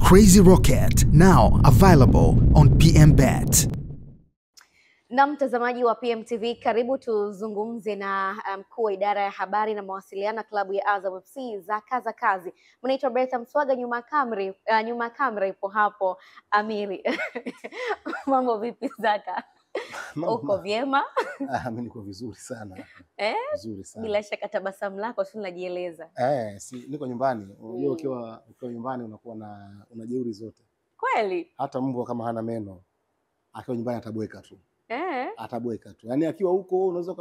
Crazy Rocket, now available on PMBet. Na mtazamaji wa PMTV, karibu tuzungumze na mkuu wa idara ya habari na mawasiliano klabu ya Azam FC Zaka Kazi. Mnaitwa Bertha Mswaga, nyuma kamera ipo hapo Amiri. Mambo vipi Zaka? Uko vyema? Mimi niko vizuri sana. Vizuri sana. Bila shaka tabasamu lako tu linajieleza. Si niko nyumbani. Unajua ukiwa nyumbani unakuwa una jeuri zote. Kweli? Hata mbwa kama hana meno akiwa nyumbani atabweka tu. Atabweka tu. Yaani akiwa huko unaweza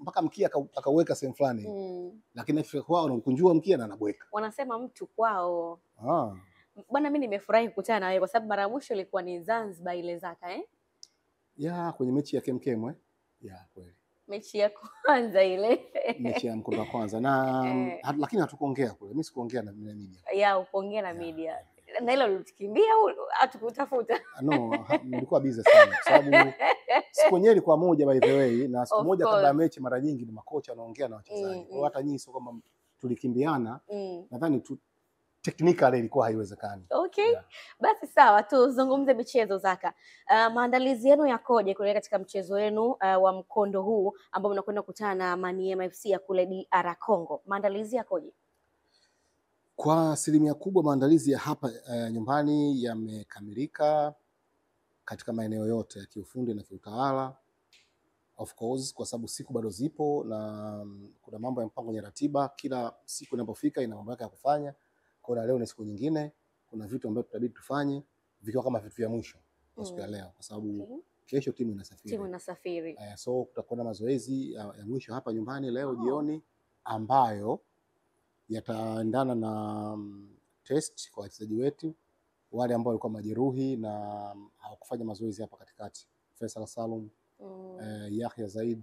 mpaka mkia akaweka sehemu fulani. Lakini akifika kwao unakunjua mkia na anabweka. Wanasema mtu kwao. Bwana, mimi nimefurahi kukutana na wewe kwa sababu mara mwisho ilikuwa ni Zanzibar ile Zaka kwenye mechi ya KMKM kweli. Mechi ya kwanza ile. Mechi ya mkondo wa kwanza na lakini hatukuongea kule. Mimi sikuongea na media. Upoongea na media. Na hilo ulitukimbia au hatukutafuta? No, nilikuwa busy sana kwa sababu siku yenyewe ilikuwa moja by the way, na siku moja kabla ya mechi mara nyingi ni makocha wanaongea na wachezaji. Kwa hata nyinyi sio kama tulikimbiana. Nadhani tu technically ilikuwa haiwezekani. Okay. Basi sawa, tuzungumze michezo Zaka. Maandalizi yenu yakoje kule katika mchezo wenu wa mkondo huu ambao mnakwenda kukutana na Maniema FC ya kule DR Congo? Maandalizi yakoje? Kwa asilimia kubwa maandalizi ya hapa nyumbani yamekamilika katika maeneo yote ya kiufundi na kiutawala. Of course kwa sababu siku bado zipo na kuna mambo ya mpango kwenye ratiba, kila siku inapofika ina mambo yake ya kufanya. Kwa leo ni siku nyingine, kuna vitu ambavyo tutabidi tufanye vikiwa kama vitu vya mwisho kwa siku ya leo kwa sababu kesho timu inasafiri. So kutakuwa na mazoezi ya mwisho hapa nyumbani leo jioni ambayo yataendana na test kwa wachezaji wetu wale ambao walikuwa majeruhi na hawakufanya mazoezi hapa katikati. Faisal Salum, Yahya Zaid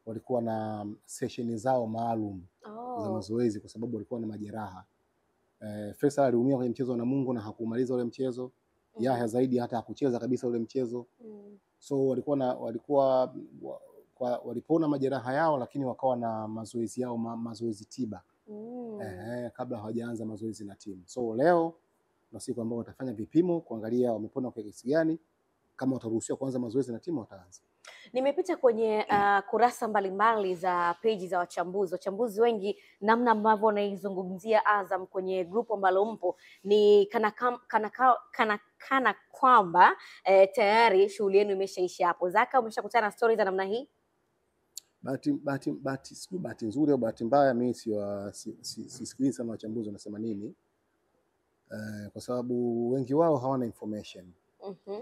walikuwa na session zao maalum za mazoezi kwa sababu walikuwa na majeraha. Faisal aliumia kwenye mchezo na Mungu na hakumaliza ule mchezo. Yahya Zaidi hata hakucheza kabisa ule mchezo. So walipona majeraha yao lakini wakawa na mazoezi yao mazoezi tiba. Kabla hawajaanza mazoezi na timu. So leo na siku ambao watafanya vipimo kuangalia wamepona kwa kiasi gani, kama wataruhusiwa kuanza mazoezi na timu wataanza. Nimepita kwenye kurasa mbalimbali za page za wachambuzi wengi, namna ambavyo wanaizungumzia Azam kwenye grupu ambalo mpo ni kana kwamba tayari shughuli yenu imeshaisha hapo. Zaka, umeshakutana na stories za namna hii? Bahati nzuri au bahati mbaya, mimi sisikilizi sana wachambuzi wanasema nini, kwa sababu wengi wao hawana information.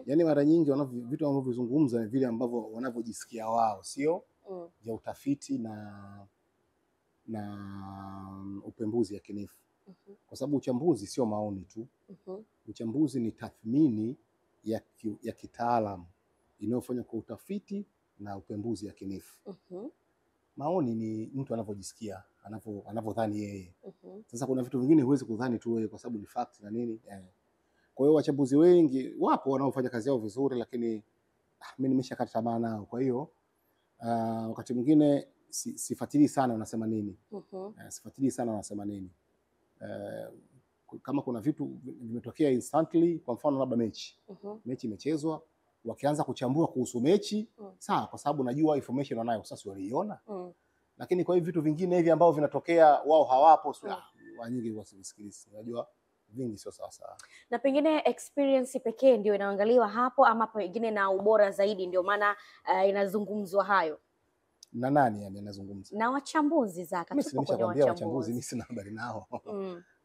Yaani mara nyingi vitu wanavyozungumza ni vile ambavyo wanavyojisikia wao, sio vya utafiti na upembuzi yakinifu. Kwa sababu uchambuzi sio maoni tu. Uchambuzi ni tathmini ya kitaalamu inayofanywa kwa utafiti na upembuzi yakinifu. Maoni ni mtu anavyojisikia, anavyodhani yeye. Sasa kuna vitu vingine huwezi kudhani tu wewe kwa sababu ni fact na nini. Kwa hiyo wachambuzi wengi wapo wanaofanya kazi yao vizuri, lakini mimi nimeshakata tamaa nao. Kwa hiyo wakati mwingine sifuatilii sana wanasema nini. Sifuatilii sana wanasema nini. Kama kuna vitu vimetokea instantly, kwa mfano labda mechi imechezwa, wakianza kuchambua kuhusu mechi, sawa, kwa sababu najua information wanayo sasa waliiona. Lakini kwa hiyo vitu vingine hivi ambao vinatokea wao hawapo, wa nyingi wasisikilize. Unajua vingi sio sawa sawa. Na pengine experience pekee ndio inaangaliwa hapo ama pengine na ubora zaidi ndio maana inazungumzwa hayo? Na nani yani anazungumza? Na wachambuzi Zaka. Wachambuzi mimi sina habari nao.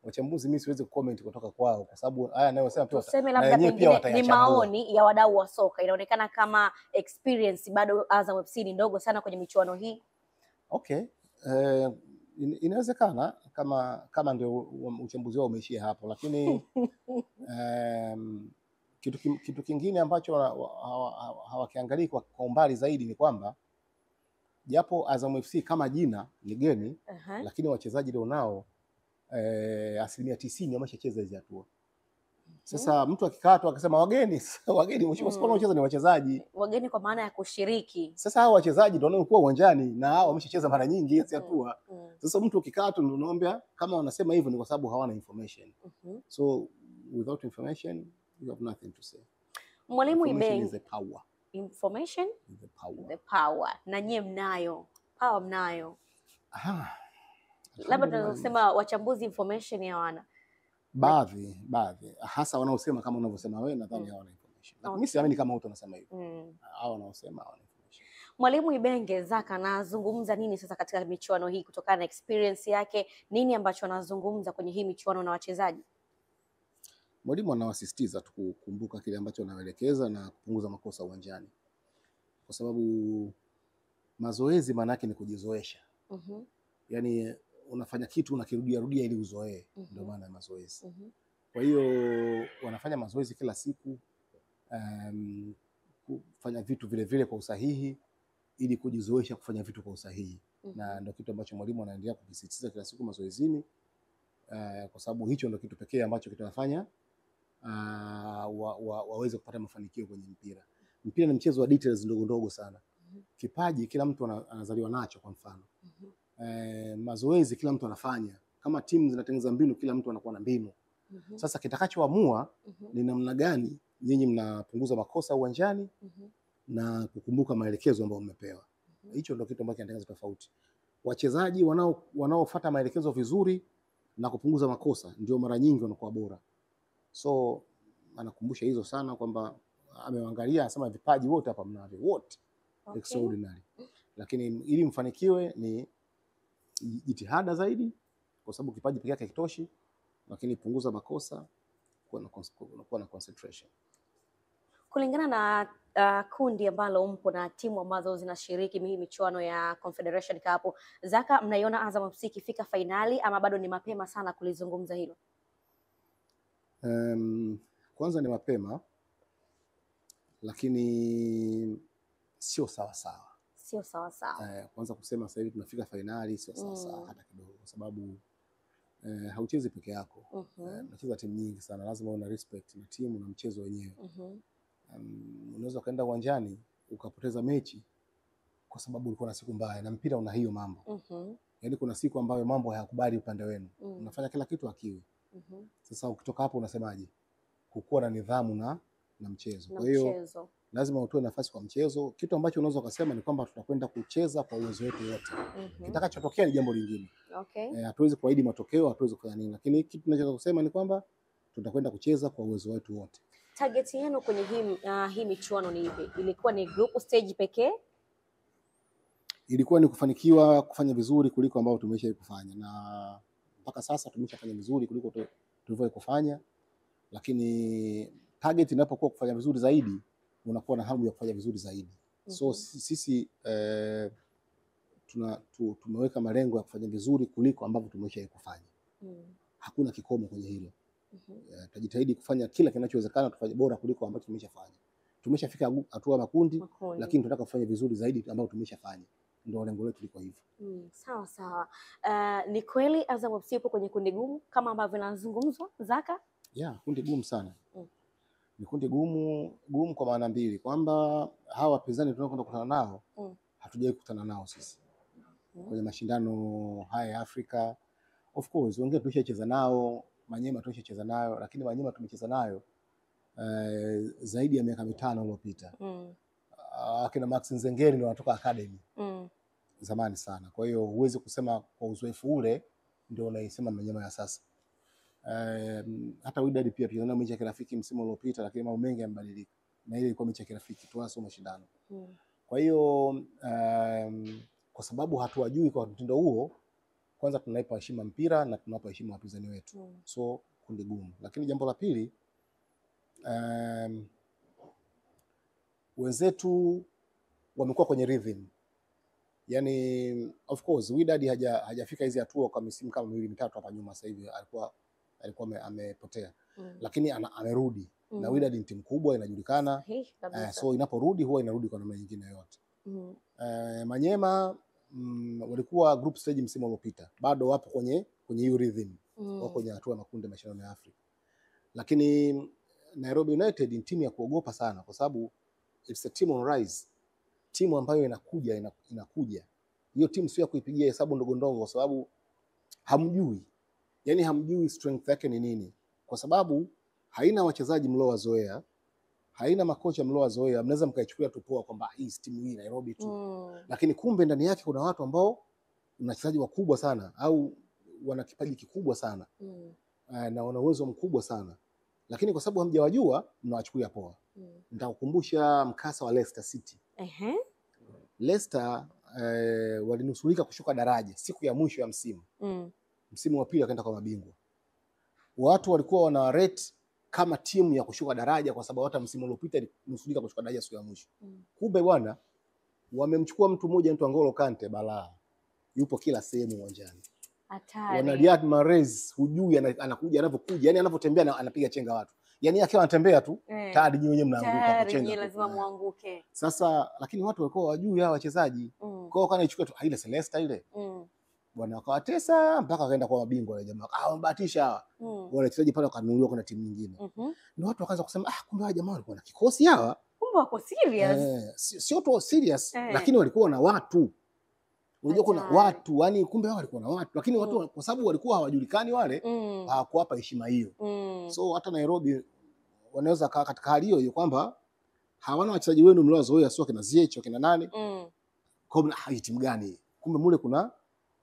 Wachambuzi mimi siwezi comment kutoka kwao kwa sababu haya nayo sema tu tuseme labda pengine ni maoni ya wadau wa soka. Inaonekana kama experience bado Azam FC ni ndogo sana kwenye michuano hii. Okay. Inawezekana kama ndio uchambuzi wao umeishia hapo, lakini kitu kingine ambacho hawakiangalii kwa umbali zaidi ni kwamba japo Azam FC kama jina ni geni, lakini wachezaji leo nao 90% wameshacheza hizo hatua. Sasa mtu akikatwa akasema wageni mwisho siku wanacheza ni wachezaji. Wageni kwa maana ya kushiriki. Sasa hao wachezaji ndio wanaokuwa uwanjani na hao wameshacheza mara nyingi hizo hatua. Sasa mtu ukikatwa ndio unaambia kama wanasema hivyo ni kwa sababu hawana information. So without information you have nothing to say. Mwalimu Information Ibenge, is the power. information Is the power. the power. Na nyie mnayo power, mnayo. Aha. Labda tunaweza kusema wachambuzi information hawana. Baadhi hasa wanaosema kama unavyosema wewe, nadhani hawana information. Lakini mimi siamini kama wote wanasema hivyo. Hao wanaosema hawana information. Mwalimu Ibenge, Zaka anazungumza nini sasa katika michuano hii kutokana na experience yake? Nini ambacho anazungumza kwenye hii michuano na wachezaji? Mwalimu anawasisitiza tu kukumbuka kile ambacho anaelekeza na kupunguza makosa uwanjani, kwa sababu mazoezi maana yake ni kujizoesha. Yaani unafanya kitu unakirudia rudia ili uzoee, ndio maana ya mazoezi. Kwa hiyo wanafanya mazoezi kila siku, kufanya vitu vile vile kwa usahihi ili kujizoesha kufanya vitu kwa usahihi. Na ndio kitu ambacho mwalimu anaendelea kukisisitiza kila siku mazoezini, kwa sababu hicho ndio kitu pekee ambacho kitawafanya waweze kupata mafanikio kwenye mpira. Mpira ni mchezo wa details ndogo ndogo sana. Kipaji kila mtu anazaliwa nacho. Kwa mfano mazoezi kila mtu anafanya, kama timu zinatengeneza mbinu, kila mtu anakuwa na mbinu. Sasa kitakachoamua ni namna gani nyinyi mnapunguza makosa uwanjani na kukumbuka maelekezo ambayo mmepewa. Hicho ndio kitu ambacho kinatengeneza tofauti. Wachezaji wanaofuata maelekezo vizuri na kupunguza makosa ndio mara nyingi wanakuwa bora. So anakumbusha hizo sana, kwamba ameangalia, anasema vipaji wote hapa mnavyo wote. Okay. Extraordinary. Lakini ili mfanikiwe ni jitihada zaidi, kwa sababu kipaji pekee yake hakitoshi, lakini punguza makosa, kuwa na concentration. Kulingana na kundi ambalo mpo na timu ambazo zinashiriki hii michuano ya Confederation Cup, Zaka, mnaiona Azam FC ikifika finali ama bado ni mapema sana kulizungumza hilo? Kwanza ni mapema, lakini sio sawa sawa. Sio sawa sawa. Kwanza kusema sasa hivi tunafika finali sio sawa sawa hata kidogo, kwa sababu hauchezi peke yako. Unacheza timu nyingi sana, lazima una respect na timu na mchezo wenyewe. Unaweza kaenda uwanjani ukapoteza mechi kwa sababu ulikuwa na siku mbaya, na mpira una hiyo mambo. Yaani kuna siku ambayo mambo hayakubali upande wenu. Unafanya kila kitu akiwe. Sasa ukitoka hapo unasemaje? Kukuwa na nidhamu na mchezo. Kwa hiyo lazima utoe nafasi kwa mchezo. Kitu ambacho unaweza kusema ni kwamba tutakwenda kucheza kwa uwezo wetu wote. Kitakachotokea ni jambo lingine. Okay. Hatuwezi kuahidi matokeo, hatuwezi kufanya nini, lakini kitu tunachoweza kusema ni kwamba tutakwenda kucheza kwa uwezo wetu wote. Target yenu kwenye hii michuano ni ipi? Ilikuwa ni group stage pekee? Ilikuwa ni kufanikiwa kufanya vizuri kuliko ambao tumesha kufanya, na mpaka sasa tumeshafanya vizuri kuliko tulivyo kufanya, lakini target inapokuwa kufanya vizuri zaidi, unakuwa na hamu ya kufanya vizuri zaidi. So sisi tumeweka malengo ya kufanya vizuri kuliko ambavyo tumesha kufanya. Hakuna kikomo kwenye hilo. Tutajitahidi kufanya kila kinachowezekana tufanye bora kuliko ambacho tumeshafanya. Tumeshafika hatua makundi, lakini tunataka kufanya vizuri zaidi ambao tumeshafanya. Ndio lengo letu liko hivyo. Sawa sawa. Ni kweli Azam FC ipo kwenye kundi gumu kama ambavyo linazungumzwa, Zaka? Kundi gumu sana. Ni kundi gumu kwa maana mbili, kwamba hawa wapinzani tunaokwenda kukutana nao hatujawahi kukutana nao sisi kwenye mashindano haya ya Afrika. Of course wengine tulishacheza nao, Manyema tulishacheza nayo, lakini Manyema tumecheza nayo zaidi ya miaka 5 iliyopita. Akina Max Nzengeri ndio wanatoka academy zamani sana. Kwa hiyo huwezi kusema kwa uzoefu ule ndio unaisema Manyema ya sasa. Hata Wydad pia tuliona mechi ya kirafiki msimu uliopita, lakini mambo mengi yamebadilika, na ile ilikuwa mechi ya kirafiki tu, sio mashindano. Kwa hiyo kwa sababu hatuwajui kwa mtindo huo, kwanza tunaipa heshima mpira na tunawapa heshima wapinzani wetu. So kundi gumu. Lakini jambo la pili, wenzetu wamekuwa kwenye rhythm. Yaani of course Wydad hajafika hizi hatua kwa misimu kama 2-3 hapa nyuma. Sasa hivi alikuwa amepotea. Lakini amerudi. Na Wydad ni timu kubwa inajulikana. So inaporudi huwa inarudi kwa namna nyingine yote. Manyema walikuwa group stage msimu uliopita. Bado wapo kwenye hiyo rhythm. Wako kwenye hatua makundi mashindano ya Afrika. Lakini Nairobi United ni timu ya kuogopa sana, kwa sababu it's a team on rise. Timu ambayo inakuja. Hiyo timu sio ya kuipigia hesabu ndogo ndogo, kwa sababu hamjui. Yaani hamjui strength yake ni nini. Kwa sababu haina wachezaji mliowazoea, haina makocha mliowazoea, mnaweza mkaichukulia tu poa kwamba hii timu hii Nairobi tu. Lakini kumbe ndani yake kuna watu ambao ni wachezaji wakubwa sana au wana kipaji kikubwa sana. Na wana uwezo mkubwa sana. Lakini kwa sababu hamjawajua mnawachukulia poa. Nitakukumbusha mkasa wa Leicester City. Leicester walinusurika kushuka daraja siku ya mwisho ya msimu. Msimu wa pili wakaenda kwa mabingwa. Watu walikuwa wana rate kama timu ya kushuka daraja kwa sababu hata msimu uliopita ilinusurika kushuka daraja siku ya mwisho. Kumbe bwana wamemchukua mtu mmoja mtu N'Golo Kante balaa. Yupo kila sehemu uwanjani. Hatari. Wana Riyad Mahrez hujui anakuja anavyokuja, yani anavyotembea anapiga chenga watu. Yani akiwa anatembea tu tayari nyinyi wenyewe mnaanguka kwa chenga. Lazima muanguke. Sasa lakini watu walikuwa wajui hawa wachezaji. Kwa hiyo kana ichukue tu ile Celeste ile. Bwana wakawatesa mpaka wakaenda kwa mabingwa wale jamaa. Wamebahatisha hawa. Wale wachezaji pale wakanunuliwa kuna timu nyingine. Ndio watu wakaanza kusema kumbe hawa jamaa walikuwa na kikosi hawa. Kumbe wako serious. Sio tu serious lakini walikuwa na watu. Unajua kuna watu, yani kumbe wao walikuwa na watu, lakini watu kwa sababu walikuwa hawajulikani wale, hawakuwapa heshima hiyo. So hata Nairobi wanaweza kaa katika hali hiyo kwamba hawana wachezaji wenu mliowazoea, sio kina Ziyech kina nani. Kwa hii timu gani? Kumbe mule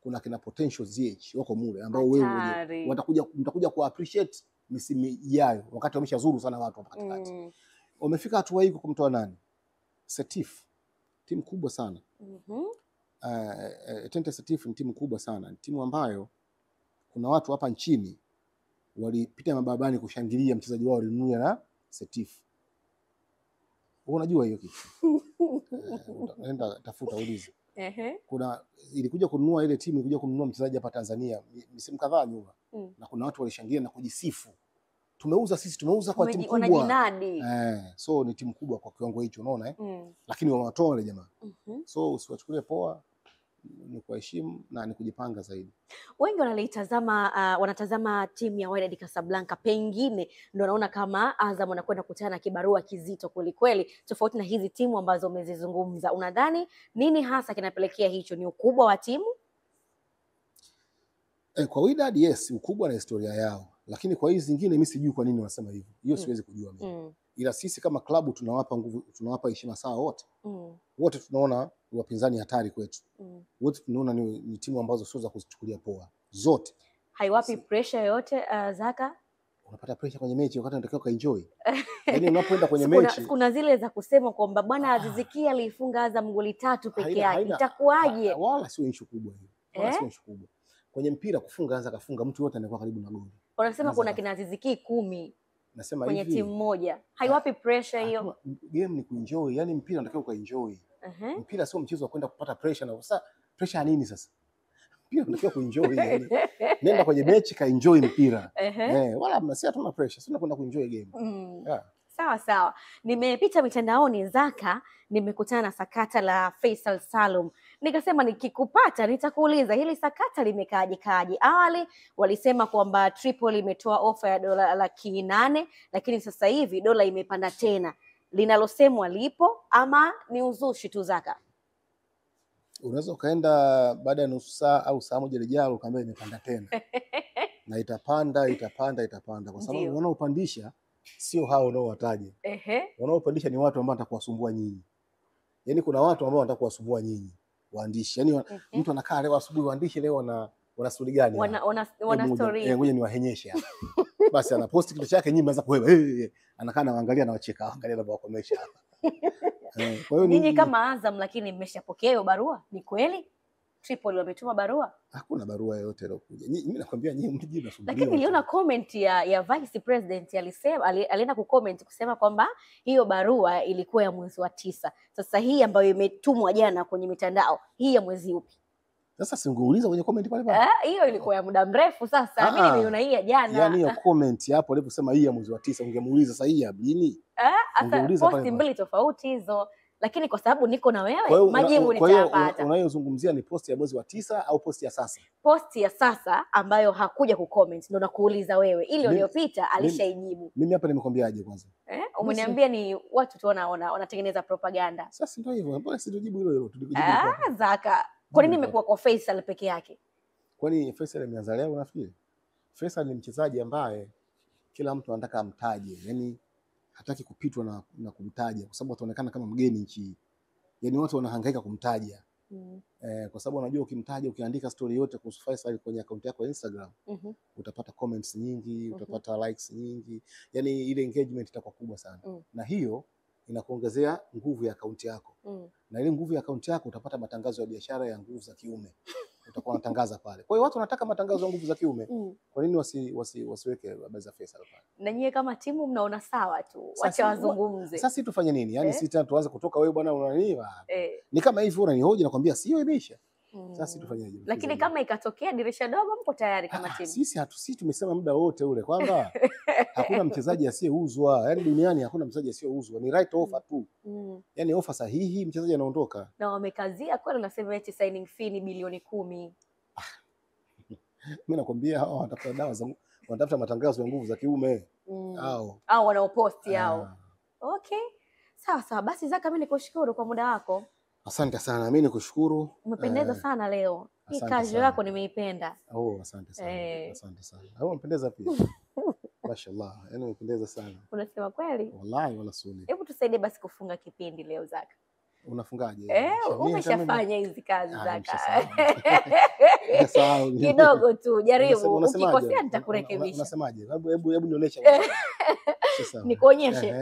kuna kina potential Ziyech wako mule ambao wewe mtakuja ku appreciate misimu ijayo wakati wameshazuru sana watu hapa katikati. Wamefika hatua hii kumtoa nani? Setif. Timu kubwa sana. Tente Setif ni timu kubwa sana, timu ambayo kuna watu hapa nchini walipita mababani kushangilia mchezaji wao alinunua na Setif. Unajua hiyo kitu? Nenda tafuta ulize. Kuna ilikuja kununua ile timu ilikuja kununua mchezaji hapa Tanzania misimu kadhaa nyuma. Na kuna watu walishangilia na kujisifu. Tumeuza kwa timu kubwa. So ni timu kubwa kwa kiwango hicho unaona Lakini wanatoa wale jamaa. So usiwachukulie poa, ni kuheshimu na ni kujipanga zaidi. Wengi wanatazama timu ya Wydad Casablanca, pengine ndio naona kama Azam wanakwenda kukutana na kibarua kizito kweli kweli, tofauti na hizi timu ambazo umezizungumza. Unadhani nini hasa kinapelekea hicho? Ni ukubwa wa timu? Kwa Wydad yes, ukubwa na historia yao. Lakini kwa hizi zingine mimi sijui kwa nini wanasema hivyo. Hiyo siwezi kujua mimi. Ila sisi kama klabu tunawapa nguvu, tunawapa heshima sawa wote. Wote tunaona wapinzani hatari kwetu. Wote tunaona ni timu ambazo sio za kuzichukulia poa. Zote. Haiwapi pressure yote Zaka? Unapata pressure kwenye mechi wakati unatakiwa kaenjoy. Yaani unapoenda kwenye mechi kuna zile za kusema kwamba bwana Aziz Ki alifunga Azam goli 3 peke yake. Itakuwaje? Wala sio issue kubwa hiyo. Wala sio issue kubwa. Kwenye mpira kufunga anza kafunga mtu yote anakuwa karibu na goli. Wanasema kuna kina Aziz Ki 10 nasema kwenye timu moja. Haiwapi pressure hiyo? Game ni kuenjoy, yani mpira unatakiwa ukaenjoy. Mpira sio mchezo wa kwenda kupata pressure na sasa pressure ya nini sasa? Mpira unatakiwa kuenjoy yani. Nenda kwenye mechi ka enjoy mpira. Wala mnasia tuna pressure, sio kwenda kuenjoy game. Sawa. Nimepita mitandaoni Zaka, nimekutana na sakata la Faisal Salum. Nikasema nikikupata nitakuuliza hili sakata limekaaje. Awali walisema kwamba Tripoli imetoa ofa ya dola 800,000, lakini sasa hivi dola imepanda tena. Linalosemwa lipo ama ni uzushi tu Zaka? Unaweza ukaenda baada ya nusu saa au saa moja lijalo ukaambia imepanda tena. Na itapanda kwa sababu wanaopandisha sio hao unaowataja. Wanaopandisha ni watu ambao watakuwasumbua nyinyi. Yaani kuna watu ambao wanataka kuwasumbua nyinyi waandishi. Yaani mtu anakaa leo asubuhi waandishi leo wana story gani? Wana story. Ngoja niwahenyeshe hapa. Basi anaposti kitu chake nyinyi mnaanza kuwewa. Anakaa na waangalia na wacheka, angalia na wakomesha hapa. Kwa hiyo nyinyi kama Azam lakini mmeshapokea hiyo barua? Ni kweli? Tripoli wametuma barua? Hakuna barua yoyote iliyokuja. Mimi nakwambia nyinyi mji mnasumbuliwa. Lakini niliona comment ya Vice President alienda kucomment kusema kwamba hiyo barua ilikuwa ya mwezi wa 9. Sasa hii ambayo imetumwa jana kwenye mitandao, hii ya mwezi upi? Sasa singeuliza kwenye comment pale. Hiyo ilikuwa ya muda mrefu sasa. Mimi nimeona hii ya jana. Yaani hiyo comment hapo aliposema hii ya mwezi wa 9 ungemuuliza sasa hii ya lini? Ungeuliza posti mbili tofauti hizo. Lakini kwa sababu niko na wewe majibu nitayapata. Kwa hiyo unayozungumzia ni posti ya mwezi wa 9 au posti ya sasa? Posti ya sasa ambayo hakuja kucomment ndio nakuuliza wewe. Ile iliyopita alishaijibu. Mimi hapa nimekwambiaje kwanza? Umeniambia ni watu tu wanatengeneza propaganda. Sasa ndio hivyo. Mbona sijibu hilo tulijibu? Zaka. Kwa nini imekuwa kwa Faisal peke yake? Kwani Faisal ameanza leo unafikiri? Faisal ni mchezaji ambaye kila mtu anataka amtaje, yani hataki kupitwa na kumtaja kwa sababu ataonekana kama mgeni nchi. Yani watu wanahangaika kumtaja. Kwa sababu unajua ukimtaja, ukiandika story yote kuhusu Faisal kwenye account yako ya Instagram, utapata comments nyingi, utapata likes nyingi. Yani ile engagement itakuwa kubwa sana. Na hiyo inakuongezea nguvu ya account yako. Na ile nguvu ya account yako utapata matangazo ya biashara ya nguvu za kiume. Utakuwa unatangaza pale. Kwa hiyo watu wanataka matangazo ya nguvu za kiume. Kwa nini wasiweke habari za Faisal pale? Na nyie kama timu mnaona sawa tu, wacha wazungumze. Sasa sisi tufanye nini? Yani sisi tena tuanze kutoka wewe bwana unaniwa. Ni kama hivi unanihoji nakwambia sio imeisha. Sasa sisi tufanyeje? Lakini kama ikatokea dirisha dogo mko tayari kama timu? Sisi tumesema muda wote ule kwamba hakuna mchezaji asiyeuzwa. Yani duniani hakuna mchezaji asiyeuzwa. Ni right offer tu. Yani offer sahihi mchezaji anaondoka. Na wamekazia kweli, unasema eti signing fee ni bilioni 10. Mimi nakwambia hao wanatafuta dawa za wanatafuta matangazo ya nguvu za kiume. Au wanaoposti hao. Okay. Sawa basi Zaka, mimi nikushukuru kwa muda wako. Asante sana. Mimi nikushukuru. Umependeza sana leo. Hii kazi yako nimeipenda. Asante sana. Asante sana. Umependeza pia. Mashallah. Yaani umependeza sana. Unasema kweli? Wallahi wala suli. Hebu tusaidie basi kufunga kipindi leo Zaka. Unafungaje? Umeshafanya hizi kazi Zaka. Kidogo tu, jaribu. Ukikosea nitakurekebisha. Unasemaje? Hebu nionyeshe. Nikuonyeshe.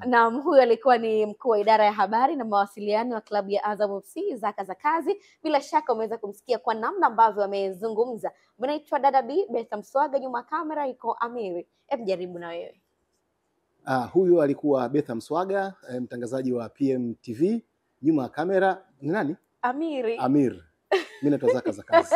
Na huyu alikuwa ni mkuu wa idara ya habari na mawasiliano wa klabu ya Azam FC Zaka za kazi. Bila shaka umeweza kumsikia kwa namna ambavyo amezungumza. Mnaitwa Dada B Betha Mswaga, nyuma kamera iko Amiri. Hebu jaribu na wewe. Huyu alikuwa Betha Mswaga, mtangazaji wa PMTV. Nyuma ya kamera ni nani? Amiri. Amir. Mimi naitwa Zaka za kazi.